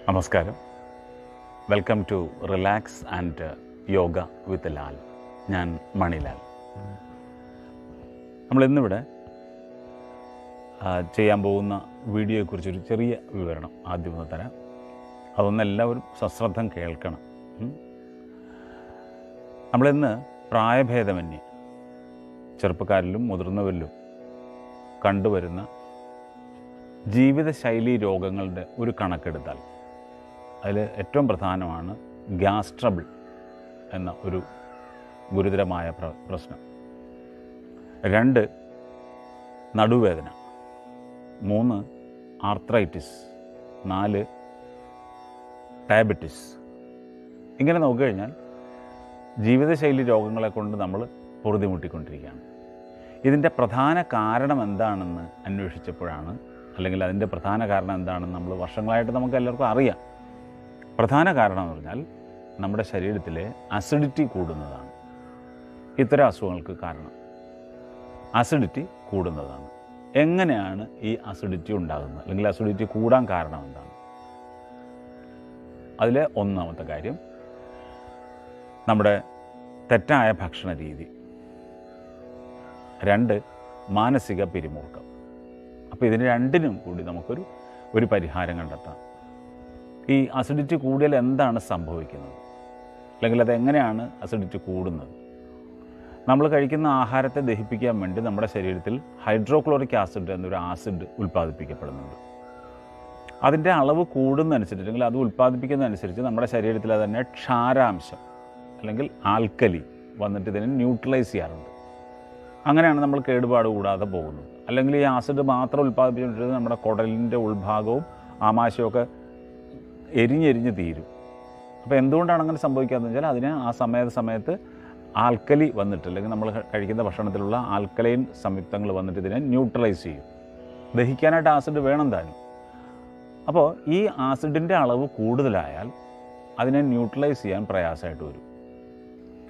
നമസ്കാരം. Welcome to relax and yoga with Lal. ഞാൻ മണിലാൽ. നമ്മളിന്നിവിടെ ചെയ്യാൻ പോകുന്ന വീഡിയോയെക്കുറിച്ചൊരു ചെറിയ വിവരണം ആദ്യം ഒന്ന് തരാം. അതൊന്ന് എല്ലാവരും സശ്രദ്ധം കേൾക്കണം. നമ്മളിന്ന് പ്രായഭേദമന്യേ ചെറുപ്പക്കാരിലും മുതിർന്നവരിലും കണ്ടുവരുന്ന ജീവിതശൈലി രോഗങ്ങളുടെ ഒരു കണക്കെടുത്താൽ അതിൽ ഏറ്റവും പ്രധാനമാണ് ഗ്യാസ് ട്രബിൾ എന്ന ഒരു ഗുരുതരമായ പ്രശ്നം. 2 നടുവേദന, 3 ആർത്രൈറ്റിസ്, 4 ഡയബറ്റിസ്. ഇങ്ങനെ നോക്കിക്കഴിഞ്ഞാൽ ജീവിതശൈലി രോഗങ്ങളെ കൊണ്ട് നമ്മൾ പൊറുതിമുട്ടിക്കൊണ്ടിരിക്കുകയാണ്. ഇതിൻ്റെ പ്രധാന കാരണം എന്താണെന്ന് അന്വേഷിച്ചപ്പോഴാണ്, അല്ലെങ്കിൽ അതിൻ്റെ പ്രധാന കാരണം എന്താണെന്ന് നമ്മൾ വർഷങ്ങളായിട്ട് നമുക്ക് എല്ലാവർക്കും അറിയാം. പ്രധാന കാരണം എന്ന് പറഞ്ഞാൽ നമ്മുടെ ശരീരത്തിലെ അസിഡിറ്റി കൂടുന്നതാണ് ഇത്തരം അസുഖങ്ങൾക്ക് കാരണം. അസിഡിറ്റി കൂടുന്നതാണ്. എങ്ങനെയാണ് ഈ അസിഡിറ്റി ഉണ്ടാകുന്നത്, അല്ലെങ്കിൽ അസിഡിറ്റി കൂടാൻ കാരണം എന്താണ്? അതിലെ ഒന്നാമത്തെ കാര്യം നമ്മുടെ തെറ്റായ ഭക്ഷണ രീതി. 2 മാനസിക പിരിമുറുക്കം. അപ്പോൾ ഇതിന് രണ്ടിനും കൂടി നമുക്കൊരു പരിഹാരം കണ്ടെത്താം. ഈ അസിഡിറ്റി കൂടിയാൽ എന്താണ് സംഭവിക്കുന്നത്, അല്ലെങ്കിൽ അതെങ്ങനെയാണ് അസിഡിറ്റി കൂടുന്നത്? നമ്മൾ കഴിക്കുന്ന ആഹാരത്തെ ദഹിപ്പിക്കാൻ വേണ്ടി നമ്മുടെ ശരീരത്തിൽ ഹൈഡ്രോക്ലോറിക് ആസിഡ് എന്നൊരു ആസിഡ് ഉൽപ്പാദിപ്പിക്കപ്പെടുന്നുണ്ട്. അതിൻ്റെ അളവ് കൂടുന്നതനുസരിച്ച്, അല്ലെങ്കിൽ അത് ഉൽപ്പാദിപ്പിക്കുന്നതനുസരിച്ച് നമ്മുടെ ശരീരത്തിൽ തന്നെ ക്ഷാരാംശം അല്ലെങ്കിൽ ആൽക്കലി വന്നിട്ട് ഇതിനെ ന്യൂട്രലൈസ് ചെയ്യാറുണ്ട്. അങ്ങനെയാണ് നമ്മൾ കേടുപാട് കൂടാതെ പോകുന്നത്. അല്ലെങ്കിൽ ഈ ആസിഡ് മാത്രം ഉൽപ്പാദിപ്പിച്ചുകൊണ്ടിരുന്നത് നമ്മുടെ കുടലിൻ്റെ ഉൾഭാഗവും ആമാശയമൊക്കെ എരിഞ്ഞെരിഞ്ഞ് തീരും. അപ്പോൾ എന്തുകൊണ്ടാണ് അങ്ങനെ സംഭവിക്കാമെന്ന് വെച്ചാൽ അതിന് ആ സമയത്ത് ആൽക്കലി വന്നിട്ട്, അല്ലെങ്കിൽ നമ്മൾ കഴിക്കുന്ന ഭക്ഷണത്തിലുള്ള ആൽക്കലൈൻ സംയുക്തങ്ങൾ വന്നിട്ട് ഇതിനെ ന്യൂട്രലൈസ് ചെയ്യും. ദഹിക്കാനായിട്ട് ആസിഡ് വേണം താനും. അപ്പോൾ ഈ ആസിഡിൻ്റെ അളവ് കൂടുതലായാൽ അതിനെ ന്യൂട്രലൈസ് ചെയ്യാൻ പ്രയാസമായിട്ട് വരും.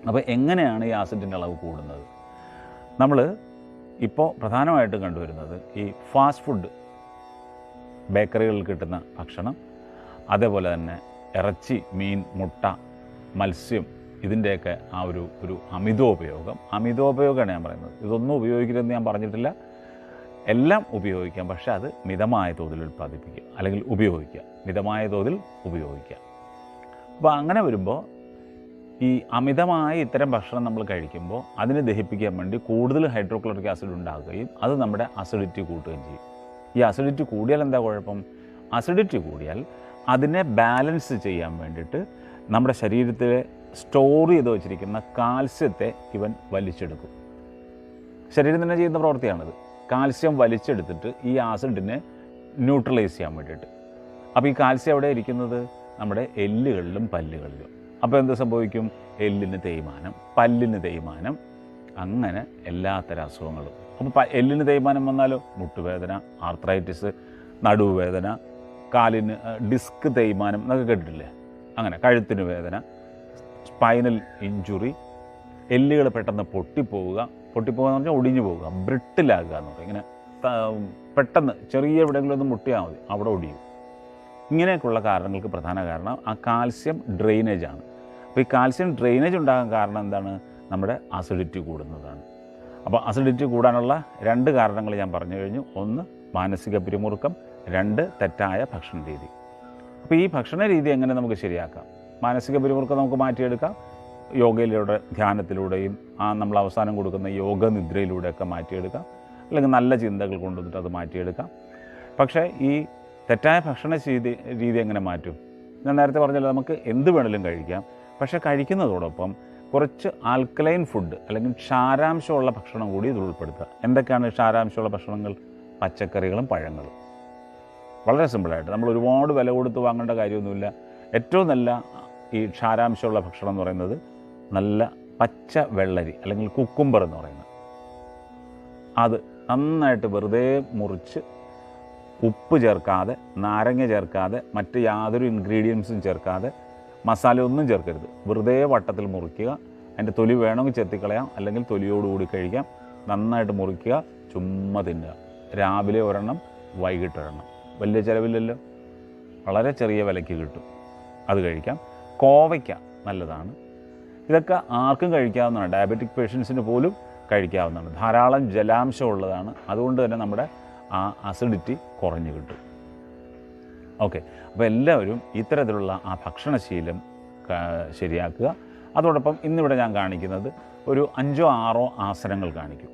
അപ്പോൾ എങ്ങനെയാണ് ഈ ആസിഡിൻ്റെ അളവ് കൂടുന്നത്? നമ്മൾ ഇപ്പോൾ പ്രധാനമായിട്ടും കണ്ടുവരുന്നത് ഈ ഫാസ്റ്റ് ഫുഡ്, ബേക്കറികളിൽ കിട്ടുന്ന ഭക്ഷണം, അതേപോലെ തന്നെ ഇറച്ചി, മീൻ, മുട്ട, മത്സ്യം, ഇതിൻ്റെയൊക്കെ ആ ഒരു അമിതോപയോഗമാണ് ഞാൻ പറയുന്നത്. ഇതൊന്നും ഉപയോഗിക്കരുതെന്ന് ഞാൻ പറഞ്ഞിട്ടില്ല. എല്ലാം ഉപയോഗിക്കാം, പക്ഷേ അത് മിതമായ തോതിൽ ഉൽപ്പാദിപ്പിക്കുക, അല്ലെങ്കിൽ ഉപയോഗിക്കുക, മിതമായ തോതിൽ ഉപയോഗിക്കുക. അപ്പോൾ അങ്ങനെ വരുമ്പോൾ ഈ അമിതമായ ഇത്തരം ഭക്ഷണം നമ്മൾ കഴിക്കുമ്പോൾ അതിനെ ദഹിപ്പിക്കാൻ വേണ്ടി കൂടുതൽ ഹൈഡ്രോക്ലോറിക് ആസിഡ് ഉണ്ടാകുകയും അത് നമ്മുടെ അസിഡിറ്റി കൂട്ടുകയും ചെയ്യും. ഈ അസിഡിറ്റി കൂടിയാൽ എന്താ കുഴപ്പം? അസിഡിറ്റി കൂടിയാൽ അതിനെ ബാലൻസ് ചെയ്യാൻ വേണ്ടിയിട്ട് നമ്മുടെ ശരീരത്തിൽ സ്റ്റോർ ചെയ്ത് വച്ചിരിക്കുന്ന കാൽസ്യത്തെ ഇവൻ വലിച്ചെടുക്കും. ശരീരം തന്നെ ചെയ്യുന്ന പ്രവൃത്തിയാണിത്. കാൽസ്യം വലിച്ചെടുത്തിട്ട് ഈ ആസിഡിനെ ന്യൂട്രലൈസ് ചെയ്യാൻ വേണ്ടിയിട്ട്. അപ്പോൾ ഈ കാൽസ്യം എവിടെ ഇരിക്കുന്നത്? നമ്മുടെ എല്ലുകളിലും പല്ലുകളിലും. അപ്പോൾ എന്ത് സംഭവിക്കും? എല്ലിന് തേയ്മാനം, പല്ലിന് തേയ്മാനം, അങ്ങനെ എല്ലാത്തരം അസുഖങ്ങളും. അപ്പോൾ എല്ലിന് തേയ്മാനം വന്നാലോ മുട്ടുവേദന, ആർത്രൈറ്റിസ്, നടുവേദന, കാലിന് ഡിസ്ക് തേയ്മാനം എന്നൊക്കെ കേട്ടിട്ടില്ലേ? അങ്ങനെ കഴുത്തിന് വേദന, സ്പൈനൽ ഇഞ്ചുറി, എല്ലുകൾ പെട്ടെന്ന് പൊട്ടിപ്പോവുക എന്ന് പറഞ്ഞാൽ ഒടിഞ്ഞു പോവുക, ബ്രിട്ടിലാകുക എന്ന് പറയും. ഇങ്ങനെ പെട്ടെന്ന് ചെറിയ എവിടെയെങ്കിലും ഒന്ന് മുട്ടിയാൽ മതി, അവിടെ ഒടിയും. ഇങ്ങനെയൊക്കെയുള്ള കാരണങ്ങൾക്ക് പ്രധാന കാരണം ആ കാൽസ്യം ഡ്രെയിനേജാണ്. അപ്പോൾ ഈ കാൽസ്യം ഡ്രെയിനേജ് ഉണ്ടാകാൻ കാരണം എന്താണ്? നമ്മുടെ അസിഡിറ്റി കൂടുന്നതാണ്. അപ്പോൾ അസിഡിറ്റി കൂടാനുള്ള 2 കാരണങ്ങൾ ഞാൻ പറഞ്ഞു കഴിഞ്ഞു. 1 മാനസിക പിരിമുറുക്കം, 2 തെറ്റായ ഭക്ഷണ രീതി. അപ്പോൾ ഈ ഭക്ഷണ രീതി എങ്ങനെ നമുക്ക് ശരിയാക്കാം? മാനസിക പിരിമുറുക്കം നമുക്ക് മാറ്റിയെടുക്കാം. യോഗയിലൂടെ, ധ്യാനത്തിലൂടെയും നമ്മൾ അവസാനം കൊടുക്കുന്ന യോഗനിദ്രയിലൂടെയൊക്കെ മാറ്റിയെടുക്കാം. അല്ലെങ്കിൽ നല്ല ചിന്തകൾ കൊണ്ടുവന്നിട്ട് അത് മാറ്റിയെടുക്കാം. പക്ഷേ ഈ തെറ്റായ ഭക്ഷണ രീതി എങ്ങനെ മാറ്റും? ഞാൻ നേരത്തെ പറഞ്ഞല്ലോ, നമുക്ക് എന്ത് വേണമെങ്കിലും കഴിക്കാം. പക്ഷേ കഴിക്കുന്നതോടൊപ്പം കുറച്ച് ആൽക്കലൈൻ ഫുഡ്, അല്ലെങ്കിൽ ക്ഷാരാംശമുള്ള ഭക്ഷണം കൂടി ഇതിൽ ഉൾപ്പെടുത്തുക. എന്തൊക്കെയാണ് ക്ഷാരാംശമുള്ള ഭക്ഷണങ്ങൾ? പച്ചക്കറികളും പഴങ്ങളും. വളരെ സിമ്പിളായിട്ട്, നമ്മൾ ഒരുപാട് വില കൊടുത്ത് വാങ്ങേണ്ട കാര്യമൊന്നുമില്ല. ഏറ്റവും നല്ല ഈ ക്ഷാരാംശമുള്ള ഭക്ഷണം എന്ന് പറയുന്നത് നല്ല പച്ച വെള്ളരി, അല്ലെങ്കിൽ കുക്കുംബർ എന്ന് പറയുന്നത്. അത് നന്നായിട്ട് വെറുതെ മുറിച്ച്, ഉപ്പ് ചേർക്കാതെ, നാരങ്ങ ചേർക്കാതെ, മറ്റ് യാതൊരു ഇൻഗ്രീഡിയൻസും ചേർക്കാതെ, മസാല ഒന്നും ചേർക്കരുത്, വെറുതെ വട്ടത്തിൽ മുറിക്കുക. അതിൻ്റെ തൊലി വേണമെങ്കിൽ ചെത്തിക്കളയാം, അല്ലെങ്കിൽ തൊലിയോടുകൂടി കഴിക്കാം. നന്നായിട്ട് മുറിക്കുക, ചുമ്മാ തിന്നുക. രാവിലെ ഒരെണ്ണം, വൈകിട്ട് ഒരെണ്ണം. വലിയ ചിലവില്ലല്ലോ, വളരെ ചെറിയ വിലയ്ക്ക് കിട്ടും, അത് കഴിക്കാം. കോവയ്ക്ക നല്ലതാണ്. ഇതൊക്കെ ആർക്കും കഴിക്കാവുന്നതാണ്, ഡയബറ്റിക് പേഷ്യൻസിന് പോലും കഴിക്കാവുന്നതാണ്. ധാരാളം ജലാംശം ഉള്ളതാണ്, അതുകൊണ്ട് തന്നെ നമ്മുടെ ആ അസിഡിറ്റി കുറഞ്ഞു കിട്ടും. ഓക്കെ, അപ്പോൾ എല്ലാവരും ഇത്തരത്തിലുള്ള ആ ഭക്ഷണശീലം ശരിയാക്കുക. അതോടൊപ്പം ഇന്നിവിടെ ഞാൻ കാണിക്കുന്നത് ഒരു 5 or 6 ആസനങ്ങൾ കാണിക്കും.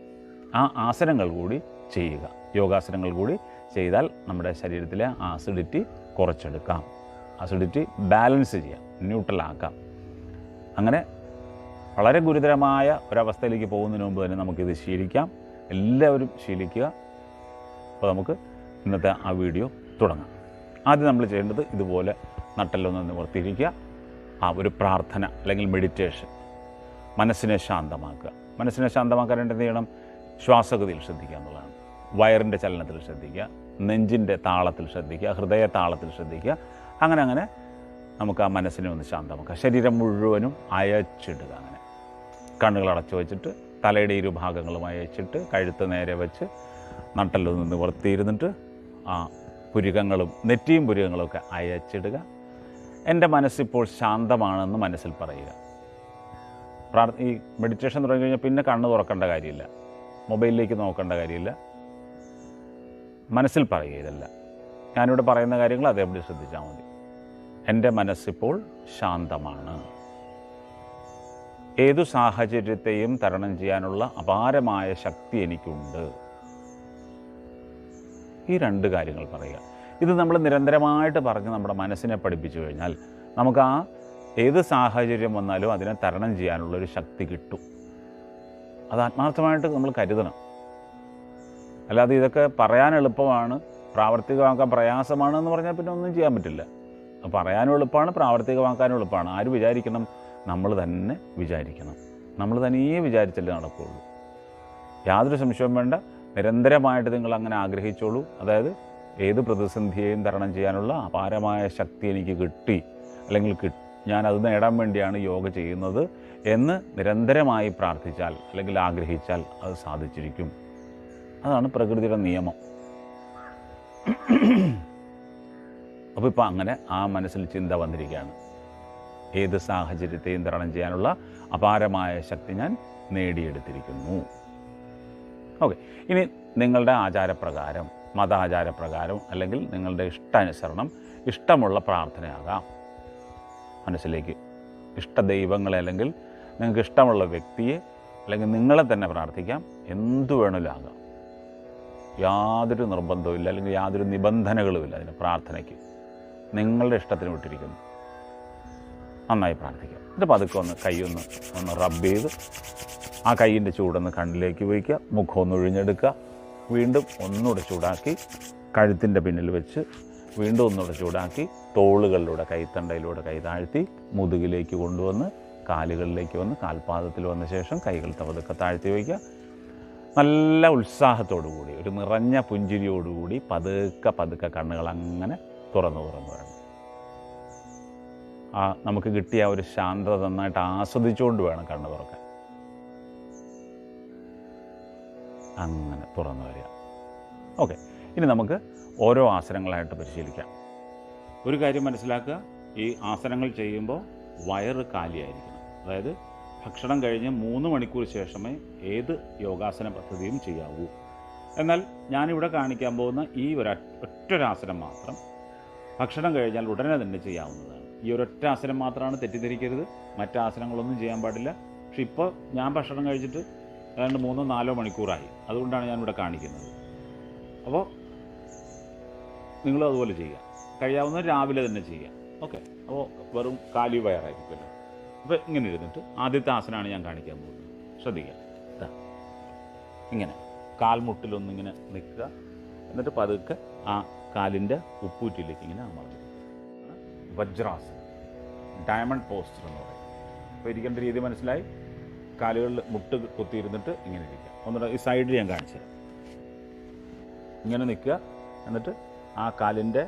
ആ ആസനങ്ങൾ കൂടി ചെയ്യുക, യോഗാസനങ്ങൾ കൂടി ചെയ്താൽ നമ്മുടെ ശരീരത്തിലെ ആസിഡിറ്റി കുറച്ചെടുക്കാം, ആസിഡിറ്റി ബാലൻസ് ചെയ്യാം, ന്യൂട്രലാക്കാം. അങ്ങനെ വളരെ ഗുരുതരമായ ഒരവസ്ഥയിലേക്ക് പോകുന്നതിന് മുമ്പ് തന്നെ നമുക്കിത് ശീലിക്കാം. എല്ലാവരും ശീലിക്കുക. അപ്പോൾ നമുക്ക് ഇന്നത്തെ ആ വീഡിയോ തുടങ്ങാം. ആദ്യം നമ്മൾ ചെയ്യേണ്ടത് ഇതുപോലെ നട്ടെല്ലൊന്ന് നിവർത്തിയിരിക്കുക. ഒരു പ്രാർത്ഥന അല്ലെങ്കിൽ മെഡിറ്റേഷൻ, മനസ്സിനെ ശാന്തമാക്കുക. മനസ്സിനെ ശാന്തമാക്കാനായിട്ട് എന്ത് ചെയ്യണം? ശ്വാസഗതിയിൽ ശ്രദ്ധിക്കുക എന്നുള്ളതാണ്. വയറിൻ്റെ ചലനത്തിൽ ശ്രദ്ധിക്കുക, നെഞ്ചിൻ്റെ താളത്തിൽ ശ്രദ്ധിക്കുക, ഹൃദയ താളത്തിൽ ശ്രദ്ധിക്കുക. അങ്ങനെ നമുക്ക് ആ മനസ്സിനെ ഒന്ന് ശാന്തമാക്കുക. ശരീരം മുഴുവനും അയച്ചിടുക. അങ്ങനെ കണ്ണുകൾ അടച്ചു വെച്ചിട്ട് തലയുടെ ഇരുഭാഗങ്ങളും അയച്ചിട്ട് കഴുത്ത് നേരെ വെച്ച് നട്ടെല്ലൊന്ന് നിവർത്തിയിരുന്നിട്ട് ആ പുരികങ്ങളും നെറ്റിയും പുരികങ്ങളും ഒക്കെ അയച്ചിടുക. എൻ്റെ മനസ്സിപ്പോൾ ശാന്തമാണെന്ന് മനസ്സിൽ പറയുക. ഈ മെഡിറ്റേഷൻ തുടങ്ങി കഴിഞ്ഞാൽ പിന്നെ കണ്ണ് തുറക്കേണ്ട കാര്യമില്ല, മൊബൈലിലേക്ക് നോക്കേണ്ട കാര്യമില്ല, മനസ്സിൽ പറയുക. ഇതല്ല, ഞാനിവിടെ പറയുന്ന കാര്യങ്ങൾ അതേപടി ശ്രദ്ധിച്ചാൽ മതി. എൻ്റെ മനസ്സിപ്പോൾ ശാന്തമാണ്. ഏതു സാഹചര്യത്തെയും തരണം ചെയ്യാനുള്ള അപാരമായ ശക്തി എനിക്കുണ്ട്. ഈ 2 കാര്യങ്ങൾ പറയുക. ഇത് നമ്മൾ നിരന്തരമായിട്ട് പറഞ്ഞ് നമ്മുടെ മനസ്സിനെ പഠിപ്പിച്ചു കഴിഞ്ഞാൽ നമുക്ക് ആ ഏത് സാഹചര്യം വന്നാലും അതിനെ തരണം ചെയ്യാനുള്ളൊരു ശക്തി കിട്ടും. അത് ആത്മാർത്ഥമായിട്ട് നമ്മൾ കരുതണം. അല്ലാതെ ഇതൊക്കെ പറയാൻ എളുപ്പമാണ്, പ്രാവർത്തികമാക്കാൻ പ്രയാസമാണ് എന്ന് പറഞ്ഞാൽ പിന്നെ ഒന്നും ചെയ്യാൻ പറ്റില്ല. പറയാനും എളുപ്പമാണ്, പ്രാവർത്തികമാക്കാനും എളുപ്പമാണ്. ആര് വിചാരിക്കണം? നമ്മൾ തന്നെ വിചാരിക്കണം. നമ്മൾ തനിയെ വിചാരിച്ചല്ലേ നടക്കുകയുള്ളൂ. യാതൊരു സംശയവും വേണ്ട. നിരന്തരമായിട്ട് നിങ്ങൾ അങ്ങനെ ആഗ്രഹിച്ചോളൂ. അതായത് ഏത് പ്രതിസന്ധിയെയും തരണം ചെയ്യാനുള്ള അപാരമായ ശക്തി എനിക്ക് കിട്ടി, അല്ലെങ്കിൽ ഞാനത് നേടാൻ വേണ്ടിയാണ് യോഗ ചെയ്യുന്നത് എന്ന് നിരന്തരമായി പ്രാർത്ഥിച്ചാൽ അല്ലെങ്കിൽ ആഗ്രഹിച്ചാൽ അത് സാധിച്ചിരിക്കും. അതാണ് പ്രകൃതിയുടെ നിയമം. അപ്പോൾ ഇപ്പോൾ അങ്ങനെ ആ മനസ്സിൽ ചിന്ത വന്നിരിക്കുകയാണ്. ഏത് സാഹചര്യത്തെയും തരണം ചെയ്യാനുള്ള അപാരമായ ശക്തി ഞാൻ നേടിയെടുത്തിരിക്കുന്നു. ഓക്കെ, ഇനി നിങ്ങളുടെ ആചാരപ്രകാരം, മതാചാരപ്രകാരം അല്ലെങ്കിൽ നിങ്ങളുടെ ഇഷ്ടാനുസരണം ഇഷ്ടമുള്ള പ്രാർത്ഥനയാകാം. മനസ്സിലേക്ക് ഇഷ്ടദൈവങ്ങളെ അല്ലെങ്കിൽ നിങ്ങൾക്ക് ഇഷ്ടമുള്ള വ്യക്തിയെ അല്ലെങ്കിൽ നിങ്ങളെ തന്നെ പ്രാർത്ഥിക്കാം. എന്തു വേണമെങ്കിലും ആകാം. യാതൊരു നിർബന്ധവുമില്ല അല്ലെങ്കിൽ യാതൊരു നിബന്ധനകളുമില്ല അതിന്. പ്രാർത്ഥനയ്ക്ക് നിങ്ങളുടെ ഇഷ്ടത്തിന് വിട്ടിരിക്കുന്നു. നന്നായി പ്രാർത്ഥിക്കാം. എന്നിട്ട് പതുക്കെ കൈയൊന്ന് റബ്ബ് ചെയ്ത് ആ കൈയിൻ്റെ ചൂടൊന്ന് കണ്ണിലേക്ക് വയ്ക്കുക. മുഖം ഒന്ന് ഒഴിഞ്ഞെടുക്കുക. വീണ്ടും ഒന്നുകൂടെ ചൂടാക്കി കഴുത്തിൻ്റെ പിന്നിൽ വെച്ച് വീണ്ടും ഒന്നുകൂടെ ചൂടാക്കി തോളുകളിലൂടെ കൈത്തണ്ടയിലൂടെ കൈ താഴ്ത്തി മുതുകിലേക്ക് കൊണ്ടുവന്ന് കാലുകളിലേക്ക് വന്ന് കാൽപാദത്തിൽ വന്ന ശേഷം കൈകൾ പതുക്കെ താഴ്ത്തി വയ്ക്കുക. നല്ല ഉത്സാഹത്തോടു കൂടി ഒരു നിറഞ്ഞ പുഞ്ചിരിയോടുകൂടി പതുക്കെ കണ്ണുകൾ അങ്ങനെ തുറന്നു വരണം. നമുക്ക് കിട്ടിയ ഒരു ശാന്തത നന്നായിട്ട് ആസ്വദിച്ചുകൊണ്ട് വേണം കണ്ണ് തുറക്കാൻ. അങ്ങനെ തുറന്നു വരിക. ഓക്കെ, ഇനി നമുക്ക് ഓരോ ആസനങ്ങളായിട്ട് പരിശീലിക്കാം. ഒരു കാര്യം മനസ്സിലാക്കുക, ഈ ആസനങ്ങൾ ചെയ്യുമ്പോൾ വയറ് കാലിയായിരിക്കണം. അതായത് ഭക്ഷണം കഴിഞ്ഞ് 3 മണിക്കൂർ ശേഷമേ ഏത് യോഗാസന പദ്ധതിയും ചെയ്യാവൂ. എന്നാൽ ഞാനിവിടെ കാണിക്കാൻ പോകുന്ന ഈ ഒറ്റൊരാസനം മാത്രം ഭക്ഷണം കഴിഞ്ഞാൽ ഉടനെ തന്നെ ചെയ്യാവുന്നതാണ്. ഈ ഒരൊറ്റ ആസനം മാത്രമാണ്, തെറ്റിദ്ധരിക്കരുത്. മറ്റാസനങ്ങളൊന്നും ചെയ്യാൻ പാടില്ല. പക്ഷെ ഇപ്പോൾ ഞാൻ ഭക്ഷണം കഴിച്ചിട്ട് ഏതാണ്ട് 3-4 മണിക്കൂറായി, അതുകൊണ്ടാണ് ഞാനിവിടെ കാണിക്കുന്നത്. അപ്പോൾ നിങ്ങളും അതുപോലെ ചെയ്യുക. കഴിയാവുന്ന രാവിലെ തന്നെ ചെയ്യുക. ഓക്കെ, അപ്പോൾ വെറും കാലി വയറായിരിക്കുമല്ലോ. അപ്പോൾ ഇങ്ങനെ ഇരുന്നിട്ട് ആദ്യത്തെ ആസനമാണ് ഞാൻ കാണിക്കാൻ പോകുന്നത്. ശ്രദ്ധിക്കുക. ഇങ്ങനെ കാൽമുട്ടിലൊന്നിങ്ങനെ നിൽക്കുക. എന്നിട്ട് പതുക്കെ ആ കാലിൻ്റെ ഉപ്പൂറ്റിലേക്ക് ഇങ്ങനെ അമർത്തുക. വജ്രാസനം, ഡയമണ്ട് പോസ്റ്റർ എന്ന് പറയും. അപ്പോൾ ഇരിക്കേണ്ട രീതി മനസ്സിലായി. കാലുകളിൽ മുട്ട് കുത്തിയിരുന്നിട്ട് ഇങ്ങനെ ഇരിക്കുക. ഒന്നുകൂടെ ഈ സൈഡിൽ ഞാൻ കാണിച്ചു തരാം. ഇങ്ങനെ നിൽക്കുക. എന്നിട്ട് ആ കാലിൻ്റെ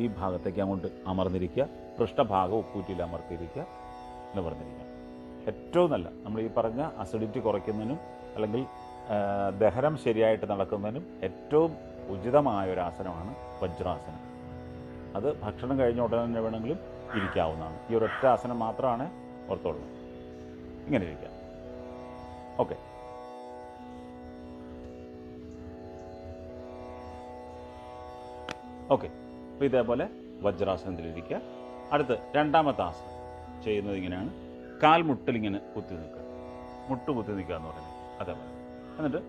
ഈ ഭാഗത്തേക്ക് അങ്ങോട്ട് അമർന്നിരിക്കുക. പൃഷ്ഠഭാഗം ഉപ്പൂറ്റിയിൽ അമർത്തിയിരിക്കുക, നിവർന്നിരിക്കുക. ഏറ്റവും നല്ല നമ്മൾ ഈ പറഞ്ഞ അസിഡിറ്റി കുറയ്ക്കുന്നതിനും അല്ലെങ്കിൽ ദഹനം ശരിയായിട്ട് നടക്കുന്നതിനും ഏറ്റവും ഉചിതമായ ഒരു ആസനമാണ് വജ്രാസനം. അത് ഭക്ഷണം കഴിഞ്ഞ ഉടനെ തന്നെ വേണമെങ്കിലും ഇരിക്കാവുന്നതാണ്. ഈ ഒരൊറ്റ ആസനം മാത്രമാണ് ഓർത്തോളൂ. ഇങ്ങനെ ഇരിക്കാം. ഓക്കെ. ഓക്കെ. അപ്പോൾ ഇതേപോലെ വജ്രാസനത്തിലിരിക്കുക. അടുത്ത് രണ്ടാമത്തെ ആസനം ചെയ്യുന്നത് ഇങ്ങനെയാണ്. കാൽമുട്ടലിങ്ങനെ കുത്തി നിൽക്കുക, മുട്ട് കുത്തി നിൽക്കുക എന്ന് പറയുന്നത്. അതേപോലെ എന്നിട്ട്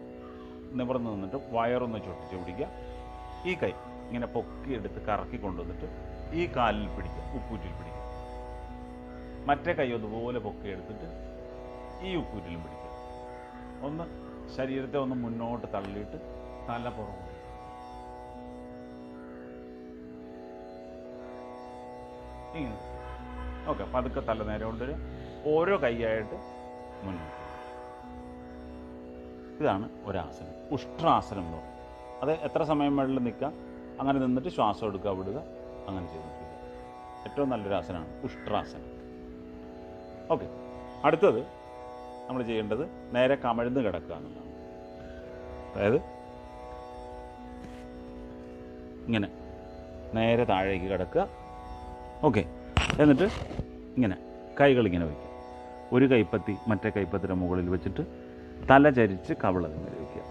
നിവർന്ന് നിന്നിട്ട് വയറൊന്ന് ചൊട്ടിച്ച് പിടിക്കുക. ഈ കൈ ഇങ്ങനെ പൊക്കിയെടുത്ത് കറക്കി കൊണ്ടുവന്നിട്ട് ഈ കാലിൽ പിടിക്കുക, ഉപ്പൂറ്റിൽ പിടിക്കുക. മറ്റേ കൈ അതുപോലെ പൊക്കിയെടുത്തിട്ട് ഈ ഉപ്പൂറ്റിലും പിടിക്കുക. ഒന്ന് ശരീരത്തെ ഒന്ന് മുന്നോട്ട് തള്ളിയിട്ട് തല പുറകു. ഇങ്ങനെ ഓക്കെ. പതുക്കെ തല നേരെ കൊണ്ടുവരിക. ഓരോ കൈയായിട്ട് മുന്നോട്ട്. ഇതാണ് ഒരാസനം, ഉഷ്ട്രാസനം എന്ന് പറയും. അത് എത്ര സമയം വേണമെങ്കിലും നിൽക്കാം. അങ്ങനെ നിന്നിട്ട് ശ്വാസം എടുക്കുക, വിടുക, അങ്ങനെ ചെയ്തിട്ടില്ല. ഏറ്റവും നല്ലൊരു ആസനമാണ് ഉഷ്ട്രാസനം. ഓക്കെ. അടുത്തത് നമ്മൾ ചെയ്യേണ്ടത് നേരെ കമിഴ്ന്ന് കിടക്കുക എന്നുള്ളതാണ്. അതായത് ഇങ്ങനെ നേരെ താഴേക്ക് കിടക്കുക. ഓക്കെ. എന്നിട്ട് ഇങ്ങനെ കൈകളിങ്ങനെ വയ്ക്കുക. ഒരു കൈപ്പത്തി മറ്റേ കൈപ്പത്തിയുടെ മുകളിൽ വെച്ചിട്ട് തല ചരിച്ച് കവിളതിങ്ങനെ വയ്ക്കുക.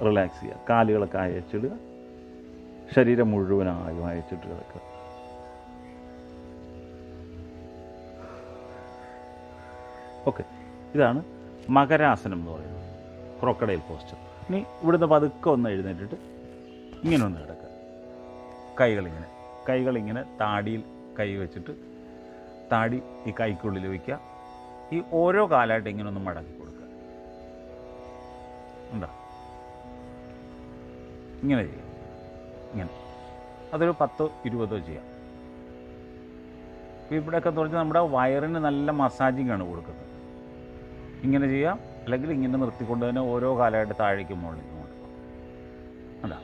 റിലാക്സ് ചെയ്യുക. കാലുകളൊക്കെ അയച്ചിടുക. ശരീരം മുഴുവനായും അയച്ചിട്ട് കിടക്കുക. ഓക്കെ. ഇതാണ് മകരാസനം എന്ന് പറയുന്നത്, ക്രോക്കഡൈൽ പോസ്ചർ. ഇനി ഇവിടുന്ന് പതുക്കെ ഒന്ന് എഴുന്നേറ്റിട്ട് ഇങ്ങനെ ഒന്ന് കിടക്കുക. കൈകളിങ്ങനെ താടിയിൽ കൈ വെച്ചിട്ട് താടി ഈ കൈക്കുള്ളിൽ വയ്ക്കുക. ഈ ഓരോ കാലായിട്ട് ഇങ്ങനെ ഒന്ന് മടക്കി കൊടുക്കുക. ഉണ്ടോ? ഇങ്ങനെ ചെയ്യാം. ഇങ്ങനെ അതൊരു 10-20 ചെയ്യാം. ഇവിടെയൊക്കെ എന്ന് പറഞ്ഞാൽ നമ്മുടെ വയറിന് നല്ല മസാജിങ് ആണ് കൊടുക്കുന്നത്. ഇങ്ങനെ ചെയ്യാം. അല്ലെങ്കിൽ ഇങ്ങനെ നിർത്തിക്കൊണ്ട് തന്നെ ഓരോ കാലമായിട്ട് താഴേക്ക് മുകളിലേക്ക് കൊണ്ടുപോകാം. അതാ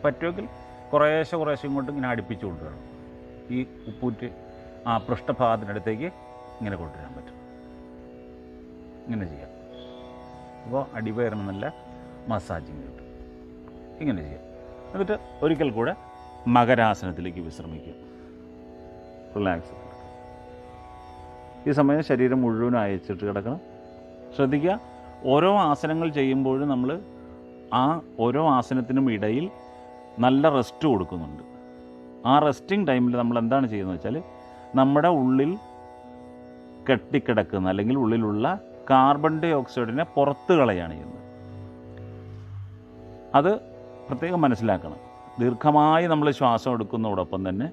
പറ്റുമെങ്കിൽ കുറേശ്ശെ ഇങ്ങോട്ട് ഇങ്ങനെ അടുപ്പിച്ച് കൊണ്ടുവരണം. ഈ ഉപ്പൂറ്റ് ആ പൃഷ്ഠഭാഗത്തിനടുത്തേക്ക് ഇങ്ങനെ കൊണ്ടുവരാൻ പറ്റും. ഇങ്ങനെ ചെയ്യാം. അപ്പോൾ അടിവയറിന് നല്ല മസാജിങ് കിട്ടും. ഇങ്ങനെ ചെയ്യാം. എന്നിട്ട് ഒരിക്കൽ കൂടെ മകരാസനത്തിലേക്ക് വിശ്രമിക്കുക. റിലാക്സ്. ഈ സമയം ശരീരം മുഴുവൻ അയച്ചിട്ട് കിടക്കണം. ശ്രദ്ധിക്കുക, ഓരോ ആസനങ്ങൾ ചെയ്യുമ്പോഴും നമ്മൾ ആ ഓരോ ആസനത്തിനും ഇടയിൽ നല്ല റെസ്റ്റ് കൊടുക്കുന്നുണ്ട്. ആ റെസ്റ്റിംഗ് ടൈമിൽ നമ്മൾ എന്താണ് ചെയ്യുന്നത് വെച്ചാൽ നമ്മുടെ ഉള്ളിൽ കെട്ടിക്കിടക്കുന്ന അല്ലെങ്കിൽ ഉള്ളിലുള്ള കാർബൺ ഡൈ ഓക്സൈഡിനെ പുറത്ത് കളയാണ് ചെയ്യുന്നത്. അത് പ്രത്യേകം മനസ്സിലാക്കണം. ദീർഘമായി നമ്മൾ ശ്വാസം എടുക്കുന്നതോടൊപ്പം തന്നെ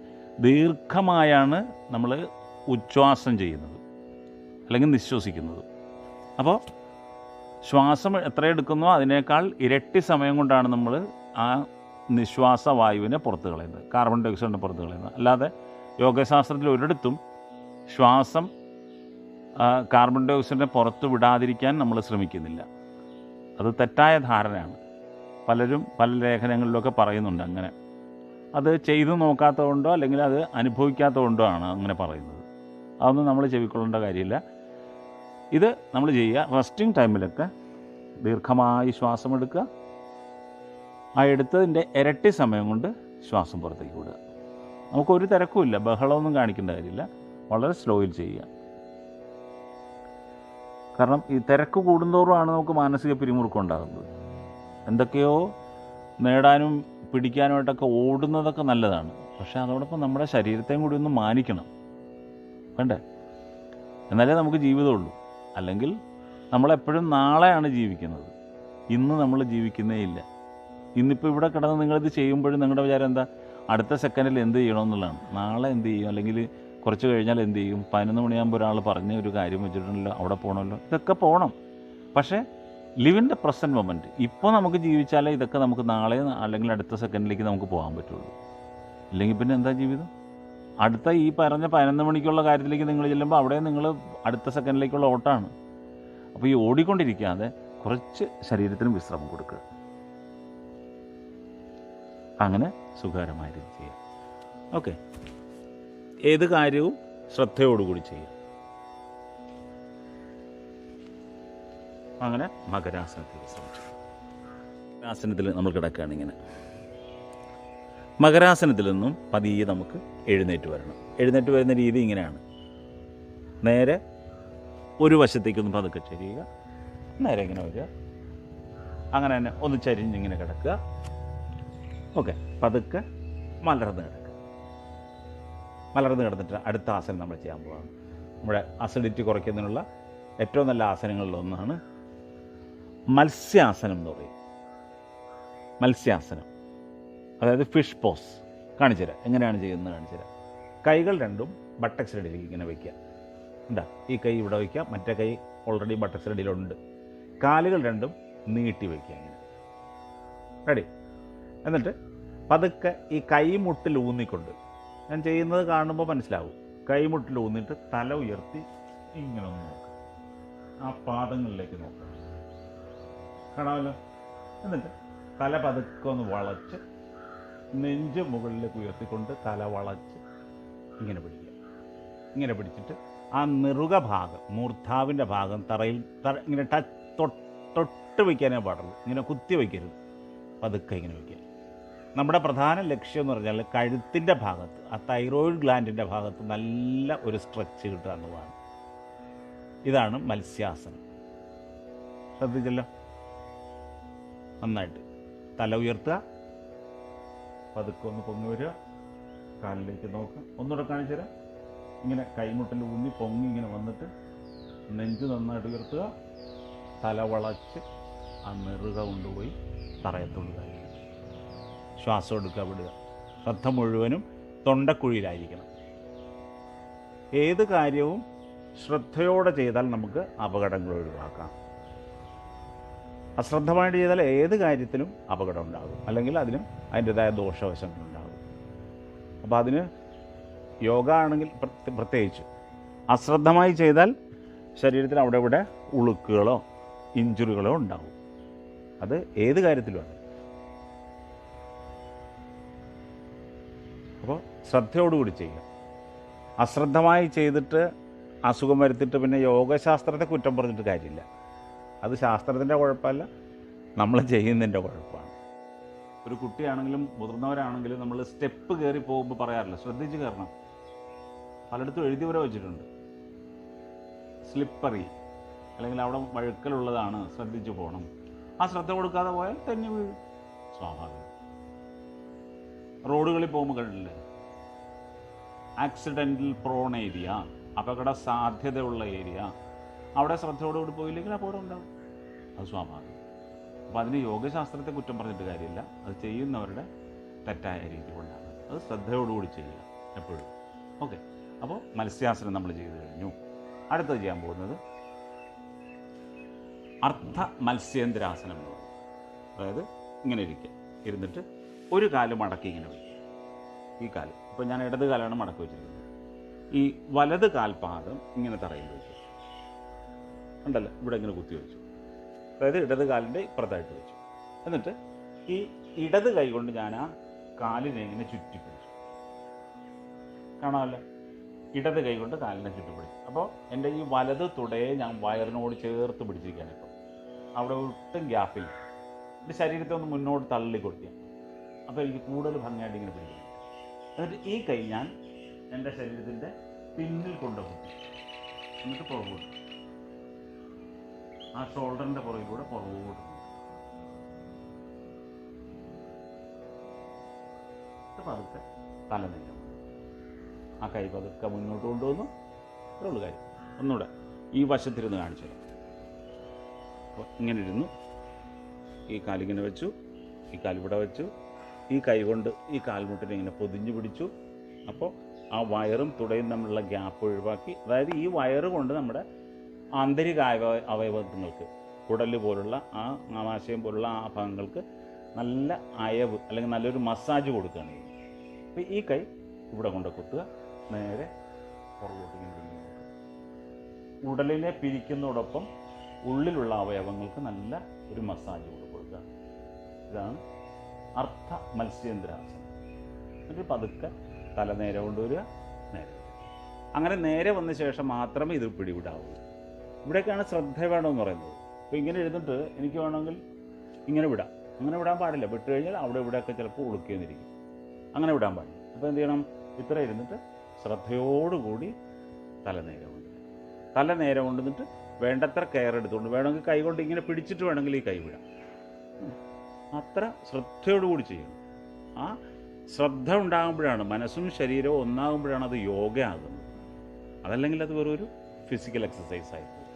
ദീർഘമായാണ് നമ്മൾ ഉച്ഛ്വാസം ചെയ്യുന്നത് അല്ലെങ്കിൽ നിശ്വസിക്കുന്നത്. അപ്പോൾ ശ്വാസം എത്ര എടുക്കുന്നോ അതിനേക്കാൾ ഇരട്ടി സമയം കൊണ്ടാണ് നമ്മൾ ആ നിശ്വാസ വായുവിനെ പുറത്ത് കളയുന്നത്, കാർബൺ ഡൈ ഓക്സൈഡിനെ പുറത്ത് കളയുന്നത്. അല്ലാതെ യോഗശാസ്ത്രത്തിൽ ഒരിടത്തും ശ്വാസം കാർബൺ ഡൈ ഓക്സൈഡിനെ പുറത്ത് വിടാതിരിക്കാൻ നമ്മൾ ശ്രമിക്കുന്നില്ല. അത് തെറ്റായ ധാരണയാണ്. പലരും പല ലേഖനങ്ങളിലൊക്കെ പറയുന്നുണ്ട് അങ്ങനെ. അത് ചെയ്തു നോക്കാത്തതുകൊണ്ടോ അല്ലെങ്കിൽ അത് അനുഭവിക്കാത്തതുകൊണ്ടോ ആണ് അങ്ങനെ പറയുന്നത്. അതൊന്നും നമ്മൾ ചെവിക്കൊള്ളേണ്ട കാര്യമില്ല. ഇത് നമ്മൾ ചെയ്യുക. റെസ്റ്റിംഗ് ടൈമിലൊക്കെ ദീർഘമായി ശ്വാസം എടുക്കുക. ആ എടുത്തതിൻ്റെ ഇരട്ടി സമയം കൊണ്ട് ശ്വാസം പുറത്തേക്ക് വിടുക. നമുക്കൊരു തിരക്കുമില്ല, ബഹളമൊന്നും കാണിക്കേണ്ട കാര്യമില്ല. വളരെ സ്ലോയിൽ ചെയ്യുക. കാരണം ഈ തിരക്ക് കൂടുന്തോറുമാണ് നമുക്ക് മാനസിക പിരിമുറുക്കം ഉണ്ടാകുന്നത്. എന്തൊക്കെയോ നേടാനും പിടിക്കാനുമായിട്ടൊക്കെ ഓടുന്നതൊക്കെ നല്ലതാണ്. പക്ഷേ അതോടൊപ്പം നമ്മുടെ ശരീരത്തെയും കൂടി ഒന്ന് മാനിക്കണം, വേണ്ടേ? എന്നാലേ നമുക്ക് ജീവിതമുള്ളൂ. അല്ലെങ്കിൽ നമ്മളെപ്പോഴും നാളെയാണ് ജീവിക്കുന്നത്, ഇന്ന് നമ്മൾ ജീവിക്കുന്നേ ഇല്ല. ഇന്നിപ്പോൾ ഇവിടെ കിടന്ന് നിങ്ങളിത് ചെയ്യുമ്പോഴും നിങ്ങളുടെ വിചാരം എന്താ? അടുത്ത സെക്കൻഡിൽ എന്ത് ചെയ്യണമെന്നുള്ളതാണ്. നാളെ എന്ത് ചെയ്യും, അല്ലെങ്കിൽ കുറച്ച് കഴിഞ്ഞാൽ എന്ത് ചെയ്യും? 11 മണിയാകുമ്പോൾ ഒരാൾ പറഞ്ഞ ഒരു കാര്യം വെച്ചിട്ടുണ്ടല്ലോ, അവിടെ പോകണമല്ലോ. ഇതൊക്കെ പോകണം. പക്ഷേ live in the present moment. ഇപ്പോൾ നമുക്ക് ജീവിച്ചാലേ ഇതൊക്കെ നമുക്ക് നാളെ അല്ലെങ്കിൽ അടുത്ത സെക്കൻഡിലേക്ക് നമുക്ക് പോകാൻ പറ്റുള്ളൂ. ഇല്ലെങ്കിൽ പിന്നെ എന്താ ജീവിതം? അടുത്ത ഈ പറഞ്ഞ 11 മണിക്കുള്ള കാര്യത്തിലേക്ക് നിങ്ങൾ ചെല്ലുമ്പോൾ അവിടെ നിങ്ങൾ അടുത്ത സെക്കൻഡിലേക്കുള്ള ഓട്ടമാണ്. അപ്പോൾ ഈ ഓടിക്കൊണ്ടിരിക്കാതെ കുറച്ച് ശരീരത്തിന് വിശ്രമം കൊടുക്കുക. അങ്ങനെ സുഖകരമായ രീതി ചെയ്യാം. ഓക്കെ. ഏത് കാര്യവും ശ്രദ്ധയോടുകൂടി ചെയ്യാം. അങ്ങനെ മകരാസനത്തിൽ വിശ്രമിച്ചു. ആസനത്തിൽ നമ്മൾ കിടക്കുകയാണ് ഇങ്ങനെ. മകരാസനത്തിൽ നിന്നും പതിയെ നമുക്ക് എഴുന്നേറ്റ് വരണം. എഴുന്നേറ്റ് വരുന്ന രീതി ഇങ്ങനെയാണ്. നേരെ ഒരു വശത്തേക്കൊന്ന് പതുക്കെ ചരിയുക, നേരെ ഇങ്ങനെ വരിക, അങ്ങനെ തന്നെ ഒന്ന് ചരിഞ്ഞിങ്ങനെ കിടക്കുക. ഓക്കെ, പതുക്കെ മലർന്ന് കിടക്കുക. മലർന്ന് കിടന്നിട്ട് അടുത്ത ആസനം നമ്മൾ ചെയ്യാൻ പോവാണ്. നമ്മുടെ അസിഡിറ്റി കുറയ്ക്കുന്നതിനുള്ള ഏറ്റവും നല്ല ആസനങ്ങളിലൊന്നാണ് മത്സ്യാസനം എന്ന് പറയും. മത്സ്യാസനം, അതായത് ഫിഷ് പോസ്. കാണിച്ചു തരാം എങ്ങനെയാണ് ചെയ്യുന്നത്, കാണിച്ചു തരാം. കൈകൾ രണ്ടും ബട്ടക്സിനടിയിലേക്ക് ഇങ്ങനെ വയ്ക്കുക. ഉണ്ടാ, ഈ കൈ ഇവിടെ വയ്ക്കുക, മറ്റേ കൈ ഓൾറെഡി ബട്ടക്സിനടിയിലുണ്ട്. കാലുകൾ രണ്ടും നീട്ടി വയ്ക്കുക ഇങ്ങനെ. റെഡി? എന്നിട്ട് പതുക്കെ ഈ കൈമുട്ടിൽ ഊന്നിക്കൊണ്ട്, ഞാൻ ചെയ്യുന്നത് കാണുമ്പോൾ മനസ്സിലാവും, കൈമുട്ടിൽ ഊന്നിയിട്ട് തല ഉയർത്തി ഇങ്ങനെ ഒന്ന് നോക്കുക, ആ പാദങ്ങളിലേക്ക് നോക്കുക, കാണാമല്ലോ. എന്നിട്ട് തല പതുക്കെ ഒന്ന് വളച്ച് നെഞ്ച് മുകളിലേക്ക് ഉയർത്തിക്കൊണ്ട് തല വളച്ച് ഇങ്ങനെ പിടിക്കുക. ഇങ്ങനെ പിടിച്ചിട്ട് ആ നെറുക ഭാഗം, മൂർധാവിൻ്റെ ഭാഗം തറയിൽ ഇങ്ങനെ തൊട്ട് വയ്ക്കാനേ പാടുള്ളൂ, ഇങ്ങനെ കുത്തി വയ്ക്കരുത്, പതുക്കെ ഇങ്ങനെ വയ്ക്കുക. നമ്മുടെ പ്രധാന ലക്ഷ്യം എന്ന് പറഞ്ഞാൽ കഴുത്തിൻ്റെ ഭാഗത്ത്, ആ തൈറോയിഡ് ഗ്ലാൻഡിൻ്റെ ഭാഗത്ത് നല്ല ഒരു സ്ട്രെച്ച് കിട്ടുക എന്നുള്ളതാണ്. ഇതാണ് മത്സ്യാസനം. ശ്രദ്ധിച്ചല്ലോ, നന്നായിട്ട് തല ഉയർത്തുക, പതുക്കെ ഒന്ന് പൊങ്ങി വരിക, കാലിലേക്ക് നോക്കുക. ഒന്നുകൂടെ കാണിച്ചു തരാം. ഇങ്ങനെ കൈമുട്ടിൽ ഊന്നി പൊങ്ങി ഇങ്ങനെ വന്നിട്ട് നെഞ്ച് നന്നായിട്ട് ഉയർത്തുക, തല വളച്ച് ആ നെറുക കൊണ്ടുപോയി തറയത്തുള്ളുക. ശ്വാസം എടുക്കുക, വിടുക. ശ്രദ്ധ മുഴുവനും തൊണ്ടക്കുഴിയിലായിരിക്കണം. ഏത് കാര്യവും ശ്രദ്ധയോടെ ചെയ്താൽ നമുക്ക് അപകടങ്ങൾ ഒഴിവാക്കാം. അശ്രദ്ധമായിട്ട് ചെയ്താൽ ഏത് കാര്യത്തിലും അപകടം ഉണ്ടാകും, അല്ലെങ്കിൽ അതിന് അതിൻ്റെതായ ദോഷവശങ്ങളുണ്ടാകും. അപ്പോൾ അതിന് യോഗ ആണെങ്കിൽ പ്രത്യേകിച്ച് അശ്രദ്ധമായി ചെയ്താൽ ശരീരത്തിൽ അവിടെ ഇവിടെ ഉളുക്കുകളോ ഇഞ്ചുറികളോ ഉണ്ടാകും. അത് ഏത് കാര്യത്തിലുമാണ്. അപ്പോൾ ശ്രദ്ധയോടുകൂടി ചെയ്യുക. അശ്രദ്ധമായി ചെയ്തിട്ട് അസുഖം വരുത്തിയിട്ട് പിന്നെ യോഗശാസ്ത്രത്തെ കുറ്റം പറഞ്ഞിട്ട് കാര്യമില്ല. അത് ശാസ്ത്രത്തിൻ്റെ കുഴപ്പമല്ല, നമ്മൾ ചെയ്യുന്നതിൻ്റെ കുഴപ്പമാണ്. ഒരു കുട്ടിയാണെങ്കിലും മുതിർന്നവരാണെങ്കിലും നമ്മൾ സ്റ്റെപ്പ് കയറി പോകുമ്പോൾ പറയാറില്ല, ശ്രദ്ധിച്ച് കയറണം. പലയിടത്തും എഴുതി വരെ വെച്ചിട്ടുണ്ട്, സ്ലിപ്പറി, അല്ലെങ്കിൽ അവിടെ വഴുക്കലുള്ളതാണ്, ശ്രദ്ധിച്ചു പോകണം. ആ ശ്രദ്ധ കൊടുക്കാതെ പോയാൽ തെന്നി വീഴും, സ്വാഭാവികം. റോഡുകളിൽ പോകുമ്പോൾ കണ്ടില്ലേ, ആക്സിഡൻ്റൽ പ്രോൺ ഏരിയ, അപകട സാധ്യതയുള്ള ഏരിയ, അവിടെ ശ്രദ്ധയോടുകൂടി പോയില്ലെങ്കിൽ അപകടം ഉണ്ടാകും, അത് സ്വാഭാവികം. അപ്പോൾ അതിന് യോഗശാസ്ത്രത്തെ കുറ്റം പറഞ്ഞിട്ട് കാര്യമില്ല, അത് ചെയ്യുന്നവരുടെ തെറ്റായ രീതി കൊണ്ടാണ്. അത് ശ്രദ്ധയോടുകൂടി ചെയ്യുക എപ്പോഴും. ഓക്കെ, അപ്പോൾ മത്സ്യാസനം നമ്മൾ ചെയ്തു കഴിഞ്ഞു. അടുത്തത് ചെയ്യാൻ പോകുന്നത് അർത്ഥ മത്സ്യേന്ദ്രാസനം എന്ന് പറയും. അതായത് ഇങ്ങനെ ഇരിക്കുക, ഇരുന്നിട്ട് ഒരു കാല് മടക്കി ഇങ്ങനെ വയ്ക്കുക. ഈ കാല്, ഇപ്പോൾ ഞാൻ ഇടത് കാലാണ് മടക്കി വെച്ചിരിക്കുന്നത്. ഈ വലത് കാൽപാദം ഇങ്ങനെ തറയിൽ വെച്ചു, ഉണ്ടല്ലോ, ഇവിടെ ഇങ്ങനെ കുത്തി വെച്ചു. അതായത് ഇടത് കാലിൻ്റെ ഇപ്പുറത്തായിട്ട് വെച്ചു. എന്നിട്ട് ഈ ഇടത് കൈ കൊണ്ട് ഞാൻ ആ കാലിനെ ഇങ്ങനെ ചുറ്റിപ്പിടിച്ചു, കാണാമല്ലോ. ഇടത് കൈ കൊണ്ട് കാലിനെ ചുറ്റിപ്പിടിച്ചു. അപ്പോൾ എൻ്റെ ഈ വലത് തുടയെ ഞാൻ വയറിനോട് ചേർത്ത് പിടിച്ചിരിക്കുകയാണ്. ഇപ്പോൾ അവിടെ ഒട്ടും ഗ്യാപ്പില്ല. എൻ്റെ ശരീരത്തെ ഒന്ന് മുന്നോട്ട് തള്ളി കൊടുക്കുക. അപ്പോൾ എനിക്ക് കൂടുതൽ ഭംഗിയായിട്ട് ഇങ്ങനെ പിടിക്കണം. എന്നിട്ട് ഈ കൈ ഞാൻ എൻ്റെ ശരീരത്തിൻ്റെ പിന്നിൽ കൊണ്ടുപോകും. എന്നിട്ട് പുറകോട്ട്, ആ ഷോൾഡറിൻ്റെ പുറകിലൂടെ പുറകോട്ട് പതുക്കെ തല നീക്കണം. ആ കൈ പതുക്കെ മുന്നോട്ട് കൊണ്ടുവന്നു. ഇത്രയുള്ളൂ കാര്യം. ഒന്നുകൂടെ ഈ വശത്തിരുന്ന് കാണിച്ചു തരാം. അപ്പോൾ ഇങ്ങനെ ഇരുന്നു, ഈ കാലിങ്ങനെ വെച്ചു, ഈ കാലിവിടെ വെച്ചു, ഈ കൈ കൊണ്ട് ഈ കാൽമുട്ടിനെ ഇങ്ങനെ പൊതിഞ്ഞു പിടിച്ചു. അപ്പോൾ ആ വയറും തുടയും തമ്മിലുള്ള ഗ്യാപ്പ് ഒഴിവാക്കി. അതായത് ഈ വയറ് കൊണ്ട് നമ്മുടെ ആന്തരിക അവയവങ്ങൾക്ക്, കുടല് പോലുള്ള ആ ആമാശയം പോലുള്ള ആ ഭാഗങ്ങൾക്ക് നല്ല അയവ് അല്ലെങ്കിൽ നല്ലൊരു മസാജ് കൊടുക്കുകയാണ് ചെയ്യുന്നത്. അപ്പോൾ ഈ കൈ ഇവിടെ കൊണ്ട് കുത്തുക, നേരെ പുറകോട്ട് ഇങ്ങനെ തിരിഞ്ഞു നോക്കുക. ഉടലിനെ പിരിക്കുന്നതോടൊപ്പം ഉള്ളിലുള്ള അവയവങ്ങൾക്ക് നല്ല ഒരു മസാജ് കൊടുക്കുക. ഇതാണ് അർത്ഥ മത്സ്യേന്ദ്രാസനം. എന്നിട്ട് പതുക്കെ തല നേരെ കൊണ്ടുവരിക, നേരെ അങ്ങനെ നേരെ വന്ന ശേഷം മാത്രമേ ഇത് പിടിവിടാവുള്ളൂ. ഇവിടേക്കാണ് ശ്രദ്ധ വേണമെന്ന് പറയുന്നത്. അപ്പോൾ ഇങ്ങനെ എഴുന്നിട്ട് എനിക്ക് വേണമെങ്കിൽ ഇങ്ങനെ വിടാം. അങ്ങനെ വിടാൻ പാടില്ല. വിട്ട് കഴിഞ്ഞാൽ അവിടെ ഇവിടെയൊക്കെ ചിലപ്പോൾ ഉളുക്കിയെന്നിരിക്കും. അങ്ങനെ വിടാൻ പാടില്ല. അപ്പോൾ എന്ത് ചെയ്യണം? ഇത്ര ഇരുന്നിട്ട് ശ്രദ്ധയോടുകൂടി തല നേരെ കൊണ്ടുവരിക. തല നേരെ കൊണ്ടുവന്നിട്ട് വേണ്ടത്ര കെയർ എടുത്തുകൊണ്ട് വേണമെങ്കിൽ കൈ കൊണ്ട് ഇങ്ങനെ പിടിച്ചിട്ട് വേണമെങ്കിൽ ഈ കൈ വിടാം. അത്ര ശ്രദ്ധയോടുകൂടി ചെയ്യണം. ആ ശ്രദ്ധ ഉണ്ടാകുമ്പോഴാണ്, മനസ്സും ശരീരവും ഒന്നാകുമ്പോഴാണ് അത് യോഗ ആകുന്നത്. അതല്ലെങ്കിൽ അത് വെറൊരു ഫിസിക്കൽ എക്സസൈസ് ആയിരിക്കും.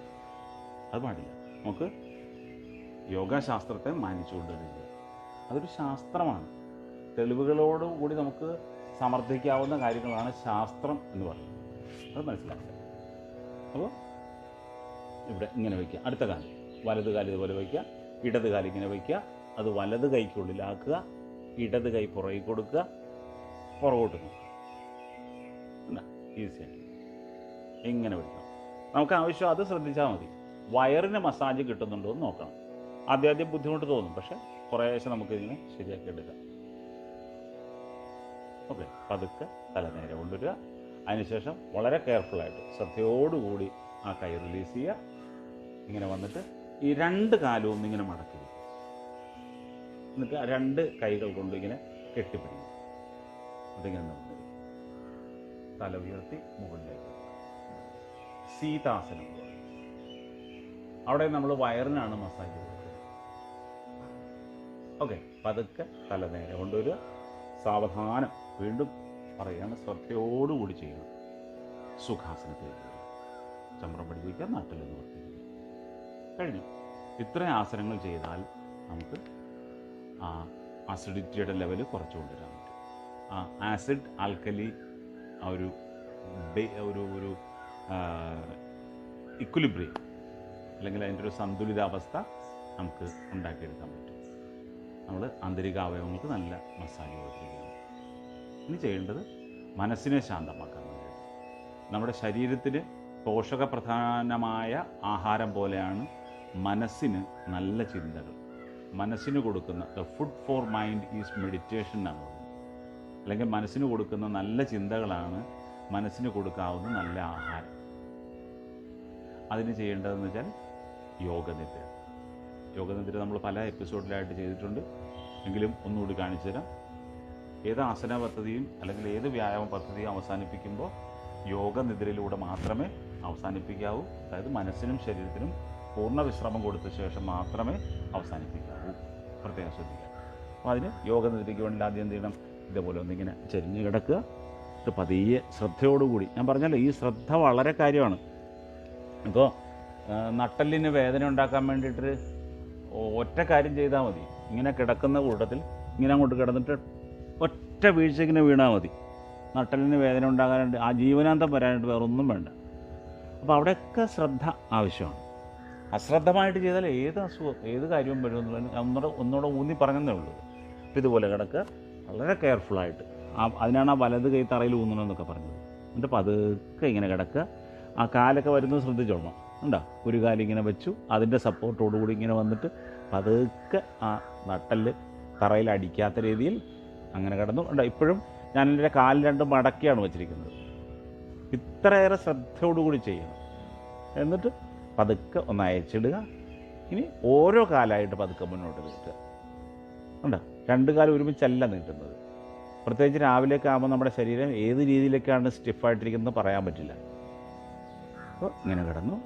അത് പാടില്ല. നമുക്ക് യോഗാശാസ്ത്രത്തെ മാനിച്ചുകൊണ്ട് ചെയ്യുക. അതൊരു ശാസ്ത്രമാണ്. തെളിവുകളോടുകൂടി നമുക്ക് സമർത്ഥിക്കാവുന്ന കാര്യങ്ങളാണ് ശാസ്ത്രം എന്ന് പറയുന്നത്. അത് മനസ്സിലാക്കുക. അപ്പോൾ ഇവിടെ ഇങ്ങനെ വയ്ക്കുക. അടുത്ത കാലം വലത് കാലം ഇതുപോലെ വയ്ക്കുക. ഇടത് കാലം ഇങ്ങനെ വയ്ക്കുക. അത് വലത് കൈക്കുള്ളിലാക്കുക. ഇടത് കൈ പുറകെ കൊടുക്കുക. പുറകോട്ട് നോക്കുക. ഈസിയായിട്ട് ഇങ്ങനെ പിടിക്കണം. നമുക്ക് ആവശ്യം അത് ശ്രദ്ധിച്ചാൽ മതി. വയറിന് മസാജ് കിട്ടുന്നുണ്ടോ എന്ന് നോക്കണം. ആദ്യം ബുദ്ധിമുട്ട് തോന്നും, പക്ഷെ കുറേശ്ശെ നമുക്കിങ്ങനെ ശരിയാക്കി എടുക്കാം. ഓക്കെ, പതുക്കെ തല നേരെ കൊണ്ടുവരിക. അതിനുശേഷം വളരെ കെയർഫുള്ളായിട്ട് ശ്രദ്ധയോടുകൂടി ആ കൈ റിലീസ് ചെയ്യുക. ഇങ്ങനെ വന്നിട്ട് ഈ രണ്ട് കാലവും ഒന്നിങ്ങനെ മടക്കി വയ്ക്കുക. എന്നിട്ട് ആ രണ്ട് കൈകൾ കൊണ്ട് ഇങ്ങനെ കെട്ടിപ്പിടിക്കും. അതിങ്ങനെ നിന്ന് തല ഉയർത്തി മുകളിലേക്ക് സീതാസനം. അവിടെ നമ്മൾ വയറിനാണ് മസാജ് കൊടുക്കുന്നത്. ഓക്കെ, പതുക്കെ തല നേരെ കൊണ്ടുവരിക. സാവധാനം വീണ്ടും പറയുകയാണ്, ശ്രദ്ധയോടുകൂടി ചെയ്യണം. സുഖാസനത്തിൽ ചമ്രം പിടിച്ചിരിക്കുക, നാട്ടിൽ നിന്ന് വർത്തിക്കുക. കഴിഞ്ഞു. ഇത്രയും ആസനങ്ങൾ ചെയ്താൽ നമുക്ക് ആ അസിഡിറ്റിയുടെ ലെവൽ കുറച്ച് കൊണ്ടുവരാൻ പറ്റും. ആ ആസിഡ് ആൽക്കലി ആ ഒരു ഒരു ഇക്വിലിബ്രിയം അല്ലെങ്കിൽ അതിൻ്റെ ഒരു സന്തുലിതാവസ്ഥ നമുക്ക് ഉണ്ടാക്കിയെടുക്കാൻ പറ്റും. നമ്മൾ ആന്തരിക അവയവങ്ങൾക്ക് നല്ല മസാജ് കൊടുക്കുകയാണ്. ഇനി ചെയ്യേണ്ടത് മനസ്സിനെ ശാന്തമാക്കാൻ വേണ്ടിയിട്ട്. നമ്മുടെ ശരീരത്തിന് പോഷകപ്രധാനമായ ആഹാരം പോലെയാണ് മനസ്സിന് നല്ല ചിന്തകൾ. മനസ്സിന് കൊടുക്കുന്ന the food for mind is meditation എന്നാണ് പറയുന്നത്. അല്ലെങ്കിൽ മനസ്സിന് കൊടുക്കുന്ന നല്ല ചിന്തകളാണ് മനസ്സിന് കൊടുക്കാവുന്ന നല്ല ആഹാരം. അതിന് ചെയ്യേണ്ടതെന്ന് വെച്ചാൽ യോഗനിദ്ര. യോഗനിദ്ര നമ്മൾ പല എപ്പിസോഡിലായിട്ട് ചെയ്തിട്ടുണ്ട്. എങ്കിലും ഒന്നുകൂടി കാണിച്ചു തരാം. ഏത് ആസന പദ്ധതിയും അല്ലെങ്കിൽ ഏത് വ്യായാമ പദ്ധതിയും അവസാനിപ്പിക്കുമ്പോൾ യോഗനിദ്രയിലൂടെ മാത്രമേ അവസാനിപ്പിക്കാവൂ. അതായത് മനസ്സിനും ശരീരത്തിനും പൂർണ്ണ വിശ്രമം കൊടുത്ത ശേഷം മാത്രമേ അവസാനിപ്പിക്കാവൂ. പ്രത്യേകം ശ്രദ്ധിക്കുക. അപ്പോൾ അതിന് യോഗനിദ്രയ്ക്ക് വേണ്ടി ആദ്യം എന്ത് ചെയ്യണം? ഇതേപോലെ ഒന്നിങ്ങനെ ചെരിഞ്ഞ് കിടക്കുക. ഇത് പതിയെ ശ്രദ്ധയോടുകൂടി, ഞാൻ പറഞ്ഞല്ലോ ഈ ശ്രദ്ധ വളരെ കാര്യമാണ്. ഇപ്പോൾ നട്ടെല്ലിന് വേദന ഉണ്ടാക്കാൻ വേണ്ടിയിട്ട് ഒറ്റ കാര്യം ചെയ്താൽ മതി. ഇങ്ങനെ കിടക്കുന്ന കൂട്ടത്തിൽ ഇങ്ങനെ അങ്ങോട്ട് കിടന്നിട്ട് ഒറ്റ വീഴ്ച ഇങ്ങനെ വീണാൽ മതി. നട്ടെല്ലിന് വേദന ഉണ്ടാകാനായിട്ട് ആ ജീവനാന്തം വരാനായിട്ട് വേറെ ഒന്നും വേണ്ട. അപ്പോൾ അവിടെയൊക്കെ ശ്രദ്ധ ആവശ്യമാണ്. അശ്രദ്ധമായിട്ട് ചെയ്താൽ ഏത് അസുഖം ഏത് കാര്യവും വരുമെന്നുള്ളത് ഒന്നുകൂടെ ഊന്നി പറഞ്ഞതേ ഉള്ളൂ. അപ്പോൾ ഇതുപോലെ കിടക്കുക, വളരെ കെയർഫുള്ളായിട്ട്. അതിനാണ് ആ വലത് കൈ തറയിൽ ഊന്നണമെന്നൊക്കെ പറഞ്ഞത്. എന്നിട്ട് പതുക്കെ ഇങ്ങനെ കിടക്കുക. ആ കാലൊക്കെ വരുന്നത് ശ്രദ്ധിച്ചോളണം. ഉണ്ടോ? ഒരു കാലിങ്ങനെ വെച്ചു, അതിൻ്റെ സപ്പോർട്ടോടുകൂടി ഇങ്ങനെ വന്നിട്ട് പതുക്കെ ആ നട്ടല് തറയിൽ അടിക്കാത്ത രീതിയിൽ അങ്ങനെ കിടന്നു. ഉണ്ടോ? ഇപ്പോഴും ഞാൻ എൻ്റെ കാല് രണ്ടും മടക്കിയാണ് വെച്ചിരിക്കുന്നത്. ഇത്രയേറെ ശ്രദ്ധയോടുകൂടി ചെയ്യണം. എന്നിട്ട് പതുക്കെ ഒന്ന് അയച്ചിടുക. ഇനി ഓരോ കാലായിട്ട് പതുക്കെ മുന്നോട്ട് നീട്ടുക. ഉണ്ടോ? രണ്ട് കാലം ഒരുമിച്ചല്ല നീട്ടുന്നത്. പ്രത്യേകിച്ച് രാവിലെയൊക്കെ ആകുമ്പോൾ നമ്മുടെ ശരീരം ഏത് രീതിയിലേക്കാണ് സ്റ്റിഫായിട്ടിരിക്കുന്നത് പറയാൻ പറ്റില്ല. അപ്പോൾ ഇങ്ങനെ കിടന്നു.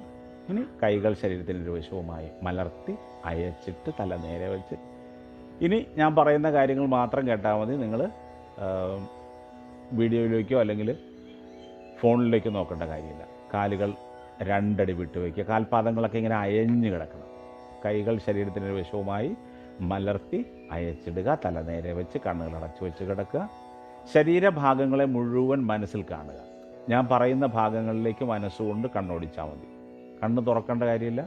ഇനി കൈകൾ ശരീരത്തിൻ്റെ ഇരുവശവുമായി മലർത്തി അയച്ചിട്ട് തല നേരെ വെച്ച്. ഇനി ഞാൻ പറയുന്ന കാര്യങ്ങൾ മാത്രം കേട്ടാൽ മതി. നിങ്ങൾ വീഡിയോയിലേക്കോ അല്ലെങ്കിൽ ഫോണിലേക്കോ നോക്കേണ്ട കാര്യമില്ല. കാലുകൾ രണ്ടടി വിട്ട് വയ്ക്കുക. കാൽപാദങ്ങളൊക്കെ ഇങ്ങനെ അയഞ്ഞ് കിടക്കണം. കൈകൾ ശരീരത്തിൻ്റെ ഇരുവശവുമായി മലർത്തി അയച്ചിടുക. തല നേരെ വെച്ച് കണ്ണുകൾ അടച്ചു വെച്ച് കിടക്കുക. ശരീരഭാഗങ്ങളെ മുഴുവൻ മനസ്സിൽ കാണുക. ഞാൻ പറയുന്ന ഭാഗങ്ങളിലേക്ക് മനസ്സുകൊണ്ട് കണ്ണോടിച്ചാൽ മതി. കണ്ണ് തുറക്കേണ്ട കാര്യമില്ല.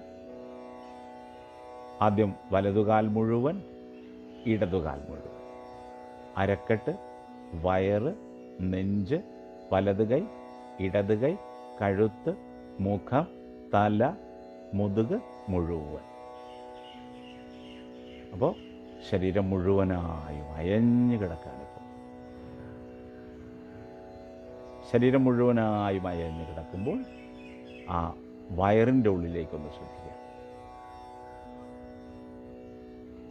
ആദ്യം വലതുകാൽ മുഴുവൻ, ഇടതുകാൽ മുഴുവൻ, അരക്കെട്ട്, വയറ്, നെഞ്ച്, വലത് കൈ, ഇടത് കൈ, കഴുത്ത്, മുഖം, തല, മുതുക് മുഴുവൻ. അപ്പോൾ ശരീരം മുഴുവനായും അയഞ്ഞു കിടക്കാനിപ്പോൾ. ശരീരം മുഴുവനായും അയഞ്ഞു കിടക്കുമ്പോൾ ആ വയറിൻ്റെ ഉള്ളിലേക്കൊന്ന് ശ്രദ്ധിക്കുക.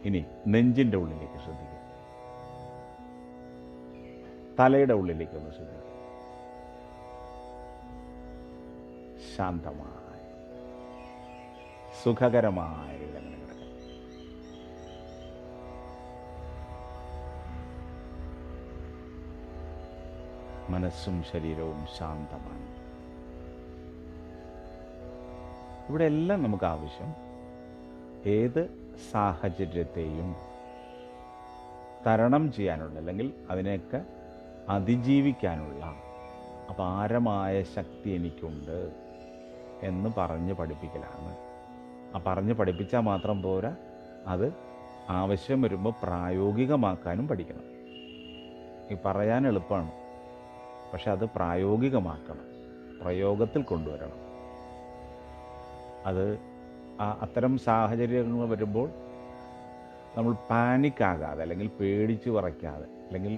ഇനി നെഞ്ചിൻ്റെ ഉള്ളിലേക്ക് ശ്രദ്ധിക്കുക. തലയുടെ ഉള്ളിലേക്കൊന്ന് ശ്രദ്ധിക്കുക. ശാന്തമായ സുഖകരമായ രീതിയിൽ അങ്ങനെ കിടക്കുക. മനസ്സും ശരീരവും ശാന്തമാണ്. ഇവിടെ എല്ലാം നമുക്ക് ആവശ്യം ഏത് സാഹചര്യത്തെയും തരണം ചെയ്യാനുള്ള, അല്ലെങ്കിൽ അതിനെയൊക്കെ അതിജീവിക്കാനുള്ള അപാരമായ ശക്തി എനിക്കുണ്ട് എന്ന് പറഞ്ഞ് പഠിപ്പിക്കലാണ്. ആ പറഞ്ഞ് പഠിപ്പിച്ചാൽ മാത്രം പോരാ, അത് ആവശ്യം വരുമ്പോൾ പ്രായോഗികമാക്കാനും പഠിക്കണം. ഈ പറയാൻ എളുപ്പമാണ്, പക്ഷെ അത് പ്രായോഗികമാക്കണം, പ്രയോഗത്തിൽ കൊണ്ടുവരണം. അത് അത്തരം സാഹചര്യങ്ങൾ വരുമ്പോൾ നമ്മൾ പാനിക്കാകാതെ, അല്ലെങ്കിൽ പേടിച്ച് വിറയ്ക്കാതെ, അല്ലെങ്കിൽ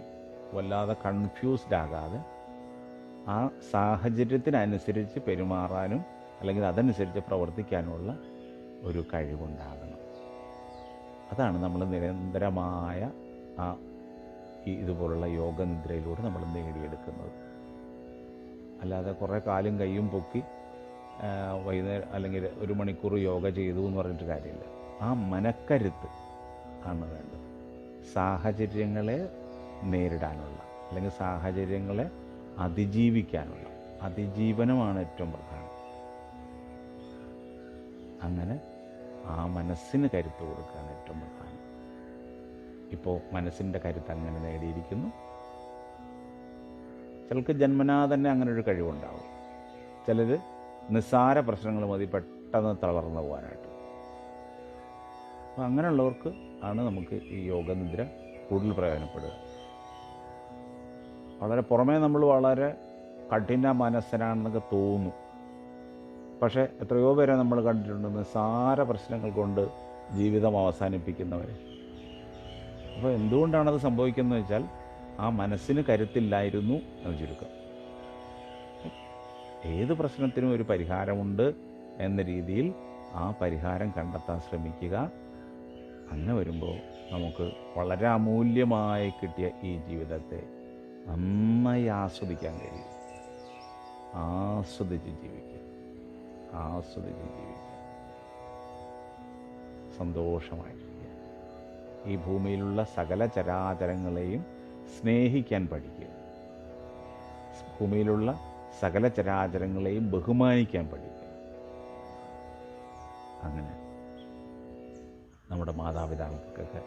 വല്ലാതെ കൺഫ്യൂസ്ഡ് ആകാതെ ആ സാഹചര്യത്തിനനുസരിച്ച് പെരുമാറാനും അല്ലെങ്കിൽ അതനുസരിച്ച് പ്രവർത്തിക്കാനുള്ള ഒരു കഴിവുണ്ടാകണം. അതാണ് നമ്മൾ നിരന്തരമായ ഇതുപോലുള്ള യോഗനിദ്രയിലൂടെ നമ്മൾ നേടിയെടുക്കുന്നത്. അല്ലാതെ കുറേ കാലും കൈയും പൊക്കി വൈകുന്നേരം അല്ലെങ്കിൽ 1 മണിക്കൂർ യോഗ ചെയ്തു എന്ന് പറഞ്ഞിട്ട് കാര്യമില്ല. ആ മനക്കരുത്ത് ആണ് വേണ്ടത്. സാഹചര്യങ്ങളെ നേരിടാനുള്ള, അല്ലെങ്കിൽ സാഹചര്യങ്ങളെ അതിജീവിക്കാനുള്ള അതിജീവനമാണ് ഏറ്റവും പ്രധാനം. അങ്ങനെ ആ മനസ്സിന് കരുത്ത് കൊടുക്കുകയാണ് ഏറ്റവും പ്രധാനം. ഇപ്പോൾ മനസ്സിൻ്റെ കരുത്ത് അങ്ങനെ നേടിയിരിക്കുന്നു. ചിലർക്ക് ജന്മനാ തന്നെ അങ്ങനെ ഒരു കഴിവുണ്ടാവും. ചിലർ നിസ്സാര പ്രശ്നങ്ങൾ മതി പെട്ടെന്ന് തളർന്നു പോകാനായിട്ട്. അപ്പോൾ അങ്ങനെയുള്ളവർക്ക് ആണ് നമുക്ക് ഈ യോഗനിദ്ര കൂടുതൽ പ്രയോജനപ്പെടുക. വളരെ പുറമേ നമ്മൾ വളരെ കഠിന മനസ്സനാണെന്നൊക്കെ തോന്നും. പക്ഷേ എത്രയോ പേരെ നമ്മൾ കണ്ടിട്ടുണ്ട് നിസ്സാര പ്രശ്നങ്ങൾ കൊണ്ട് ജീവിതം അവസാനിപ്പിക്കുന്നവർ. അപ്പോൾ എന്തുകൊണ്ടാണത് സംഭവിക്കുന്നത് വെച്ചാൽ ആ മനസ്സിന് കരുത്തില്ലായിരുന്നു എന്ന് ചുരുക്കം. ഏത് പ്രശ്നത്തിനും ഒരു പരിഹാരമുണ്ട് എന്ന രീതിയിൽ ആ പരിഹാരം കണ്ടെത്താൻ ശ്രമിക്കുക. അങ്ങനെ വരുമ്പോൾ നമുക്ക് വളരെ അമൂല്യമായി കിട്ടിയ ഈ ജീവിതത്തെ നന്നായി ആസ്വദിക്കാൻ കഴിയും. ആസ്വദിച്ച് ജീവിക്കുക, സന്തോഷമായിരിക്കുക. ഈ ഭൂമിയിലുള്ള സകല ചരാചരങ്ങളെയും സ്നേഹിക്കാൻ പഠിക്കുക. ഭൂമിയിലുള്ള സകല ചരാചരങ്ങളെയും ബഹുമാനിക്കാൻ പഠിക്കുക. അങ്ങനെ നമ്മുടെ മാതാപിതാക്കൾക്കൊക്കെ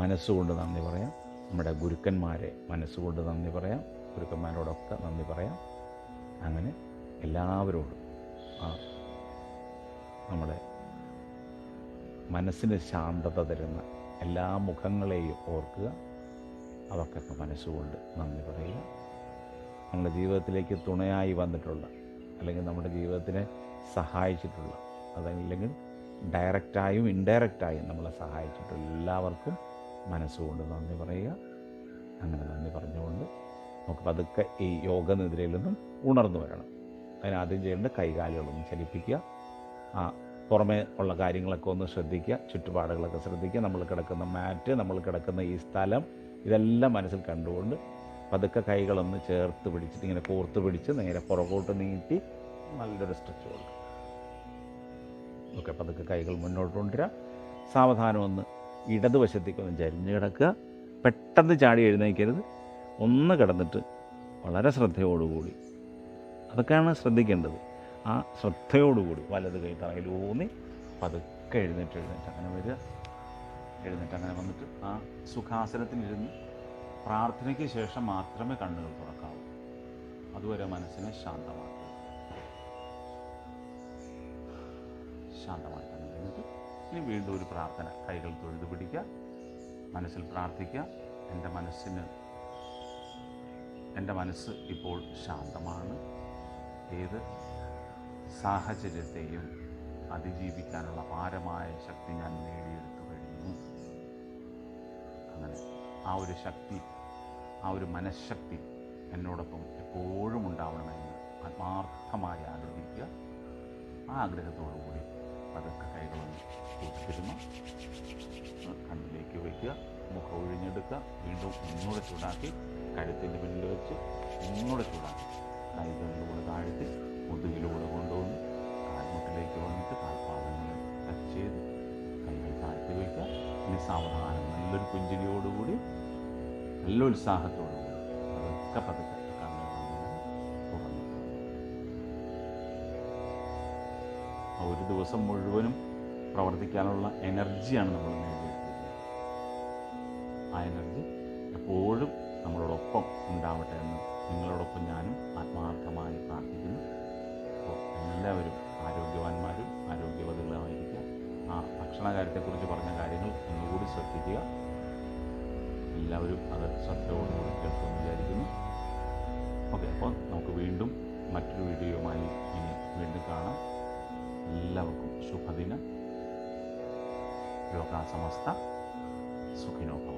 മനസ്സുകൊണ്ട് നന്ദി പറയാം. നമ്മുടെ ഗുരുക്കന്മാരെ മനസ്സുകൊണ്ട് നന്ദി പറയാം. ഗുരുക്കന്മാരോടൊക്കെ നന്ദി പറയാം. അങ്ങനെ എല്ലാവരോടും നമ്മുടെ മനസ്സിന് ശാന്തത തരുന്ന എല്ലാ മുഖങ്ങളെയും ഓർക്കുക. അവർക്കൊക്കെ മനസ്സുകൊണ്ട് നന്ദി പറയുക. നമ്മുടെ ജീവിതത്തിലേക്ക് തുണയായി വന്നിട്ടുള്ള, അല്ലെങ്കിൽ നമ്മുടെ ജീവിതത്തിനെ സഹായിച്ചിട്ടുള്ള, അതല്ലെങ്കിൽ ഡയറക്റ്റായും ഇൻഡയറക്റ്റായും നമ്മളെ സഹായിച്ചിട്ടുള്ള എല്ലാവർക്കും മനസ്സുകൊണ്ട് നന്ദി പറയുക. അങ്ങനെ നന്ദി പറഞ്ഞുകൊണ്ട് നമുക്ക് പതുക്കെ ഈ യോഗനിദ്രയിൽ നിന്നും ഉണർന്നു വരണം. അതിനാദ്യം ചെയ്യേണ്ട കൈകാലുകളൊന്ന് ചലിപ്പിക്കുക. പുറമേ ഉള്ള കാര്യങ്ങളൊക്കെ ഒന്ന് ശ്രദ്ധിക്കുക. ചുറ്റുപാടുകളൊക്കെ ശ്രദ്ധിക്കുക. നമ്മൾ കിടക്കുന്ന മാറ്റ്, നമ്മൾ കിടക്കുന്ന ഈ സ്ഥലം, ഇതെല്ലാം മനസ്സിൽ കണ്ടുകൊണ്ട് പതുക്കെ കൈകളൊന്ന് ചേർത്ത് പിടിച്ചിട്ട് ഇങ്ങനെ കോർത്ത് പിടിച്ച് നേരെ പുറകോട്ട് നീട്ടി നല്ലൊരു സ്ട്രെച്ച് കൊടുക്കുക. ഓക്കെ, പതുക്കെ കൈകൾ മുന്നോട്ട് കൊണ്ടുവരിക. സാവധാനം ഒന്ന് ഇടതുവശത്തേക്കൊന്ന് ചരിഞ്ഞ് കിടക്കുക. പെട്ടെന്ന് ചാടി എഴുന്നേൽക്കരുത്. ഒന്ന് കിടന്നിട്ട് വളരെ ശ്രദ്ധയോടുകൂടി, അതൊക്കെയാണ് ശ്രദ്ധിക്കേണ്ടത്. ആ ശ്രദ്ധയോടുകൂടി വലത് കൈ തറയിലൂന്നി പതുക്കെ എഴുന്നേറ്റ് അങ്ങനെ വരിക. എഴുന്നേറ്റ് അങ്ങനെ വന്നിട്ട് ആ സുഖാസനത്തിലിരുന്ന് പ്രാർത്ഥനയ്ക്ക് ശേഷം മാത്രമേ കണ്ണുകൾ തുറക്കാവൂ. അതുവരെ മനസ്സിനെ ശാന്തമാക്കുക. ശാന്തമായി തന്നെ കഴിഞ്ഞിട്ട് ഇനി വീണ്ടും ഒരു പ്രാർത്ഥന. കൈകൾ തൊഴുതു പിടിക്കുക. മനസ്സിൽ പ്രാർത്ഥിക്കുക. എൻ്റെ മനസ്സ് ഇപ്പോൾ ശാന്തമാണ്. ഏത് സാഹചര്യത്തെയും അതിജീവിക്കാനുള്ള അപാരമായ ശക്തി ഞാൻ നേടിയെടുത്തു കഴിഞ്ഞു. അങ്ങനെ ആ ഒരു ശക്തി, ആ ഒരു മനഃശക്തി എന്നോടൊപ്പം എപ്പോഴും ഉണ്ടാവണമെന്ന് ആത്മാർത്ഥമായി ആഗ്രഹിക്കുക. ആ ആഗ്രഹത്തോടുകൂടി പതുക്കെ കൈകളൊന്ന് കൂട്ടിരുന്ന് കണ്ണിലേക്ക് വയ്ക്കുക. മുഖം ഒഴിഞ്ഞെടുക്കുക. വീണ്ടും ഒന്നുകൂടെ ചൂടാക്കി കഴുത്തിൻ്റെ പിന്നിൽ വെച്ച് ഒന്നുകൂടെ ചൂടാക്കി കൈകളിലൂടെ താഴ്ത്തി മുതുകിലൂടെ കൊണ്ടുവന്ന് കാൽമുട്ടിലേക്ക് വന്നിട്ട് കാൽപാദങ്ങൾ ടച്ച് ചെയ്ത് കൈകൾ താഴ്ത്തി വയ്ക്കുക. ഇനി സാവധാനം നല്ലൊരു പുഞ്ചിരിയോടുകൂടി നല്ല ഉത്സാഹത്തോടുകൂടി അതൊക്കെ പതുക്കെ കണ്ണുകൾ തുറന്നു. ഒരു ദിവസം മുഴുവനും പ്രവർത്തിക്കാനുള്ള എനർജിയാണ് നമ്മൾ നേടിയെടുത്തിരിക്കുന്നത്. ആ എനർജി എപ്പോഴും നമ്മളോടൊപ്പം ഉണ്ടാവട്ടെ എന്ന് നിങ്ങളോടൊപ്പം ഞാനും ആത്മാർത്ഥമായി പ്രാർത്ഥിക്കുന്നു. അപ്പോൾ എല്ലാവരും ആരോഗ്യവാന്മാരും ആരോഗ്യവതികളുമായിരിക്കുക. ആ ഭക്ഷണ കാര്യത്തെക്കുറിച്ച് പറഞ്ഞ കാര്യങ്ങൾ ഒന്നുകൂടി ശ്രദ്ധിക്കുക. എല്ലാവരും അത് ശ്രദ്ധയോടുകൂടി കേൾക്കുമെന്ന് വിചാരിക്കുന്നു. ഓക്കെ, അപ്പോൾ നമുക്ക് വീണ്ടും മറ്റൊരു വീഡിയോയുമായി ഇനി വീണ്ടും കാണാം. എല്ലാവർക്കും ശുഭദിനം. ലോകാ സമസ്ത സുഖിനോ ഭവന്തു.